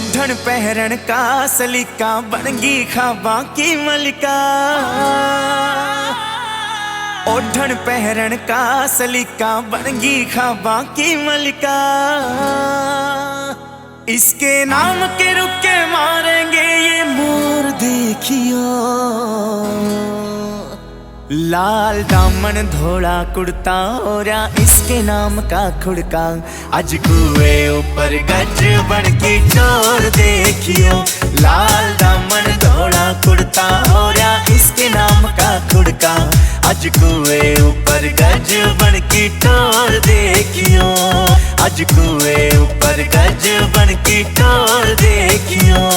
ओढ़न पहरन का सलीका बनगी ख्वाबा की मलिका। ओढ़न पहरन का सलीका बनगी ख्वाबा की मलिका। इसके नाम के रुके मारेंगे ये मोर देखियो। लाल दामन धोला कुर्ता ओरा इसके नाम का खुड़का। आज कुएं ऊपर गज बन की चोर देखियो। लाल दामन धोला कुर्ता ओरा इसके नाम का खुड़का। आज कुएं ऊपर गज बन की टोर देखियो। आज कुएं ऊपर गज बन की टोर देखियो।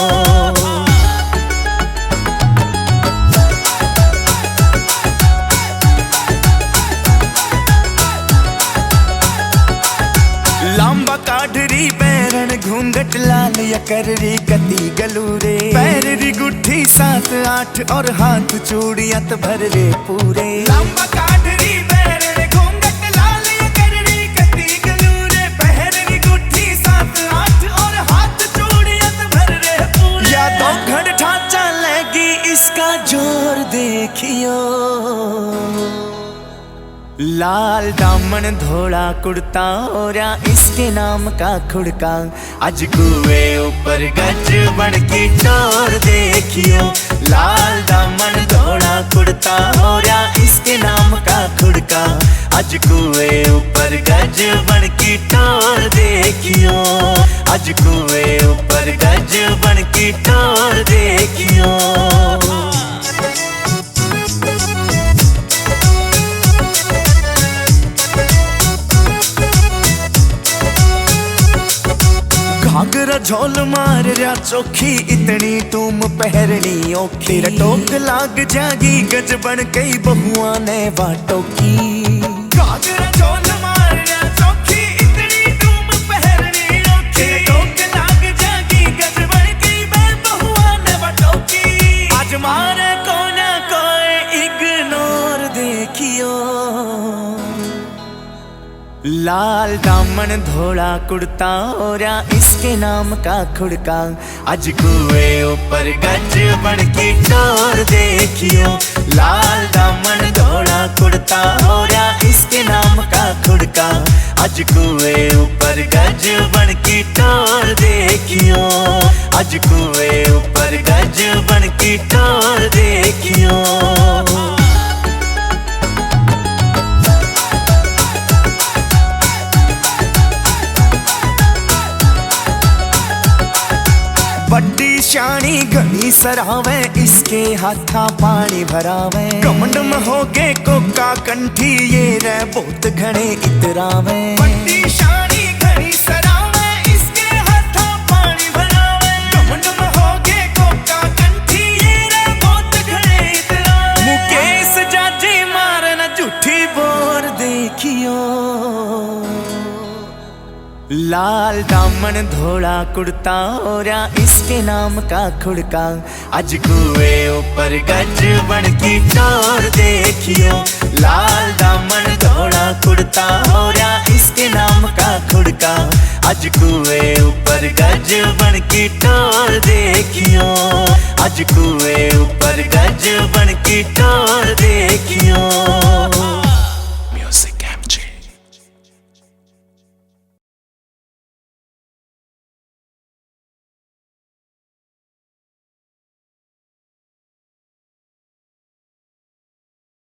लांबा काढ़री पैरन घूंघट लाल या कररी कती गलूरे। पैररी गुट्ठी 7 8 और हाथ चूड़ियां तो भर रे पूरे। लांबा काढ़री पैरन घूंघट लाल या कररी कती गलूरे। पैररी गुट्ठी 7 8 और हाथ चूड़ियां तो भर रे पूरे। या तो घड़ ढांचा लेगी इसका जोर देखियो। लाल दामन धोला कुर्ता ओरा इसके नाम का खुड़का। आज कुएं ऊपर गज बन की टोर देखियो। लाल दामन धोला कुर्ता ओरा इसके नाम का खुड़का। आज कुएं ऊपर गज बन की टोर देखियो। आज कुएं ऊपर गज बन की टोर देखियो। घाघरा झोल मार रहा चोखी इतनी तुम पहरनी ओखी। तेरा टोक लाग जागी गज बन कई बहुआ ने बाटो की। घाघरा झोल मार रहा चोखी इतनी तुम पहरनी ओखी। तेरा टोक लाग जागी गज बन कई बहुआ ने बाटो की। आज मारे को ना कोई इग्नोर देखियो। लाल दामन धोला कुर्ता ओरा इसके नाम का खुड़का। आज कुएं ऊपर गज बन की टोर देखियो। लाल दामन धोला कुर्ता ओरा इसके नाम का खुड़का। आज कुएं ऊपर गज बन की टोर देखियो। आज कुएं ऊपर गज बन की टोर देखियो। बड्डी शानी घनी सरावे इसके हाथा पानी भरावे। कमंड में हो गए कोका कंठी ये रे बहुत घने इतरावे। बड्डी शानी घनी सरावे इसके हाथा पानी भरावे। कमंड में हो गए कोका कंठी ये रे बहुत घने इतरावे। मुकेश जाजी मारना झूठी बोर देखियो। लाल दामन धोला कुर्ता ओरा इसके नाम का खुड़का। आज कुएं ऊपर गज बन की टोर देखियो। लाल दामन धोला कुर्ता ओरा इसके नाम का खुड़का। आज कुएं ऊपर गज बन की टोर देखियो। आज कुएं ऊपर गज बन की टोर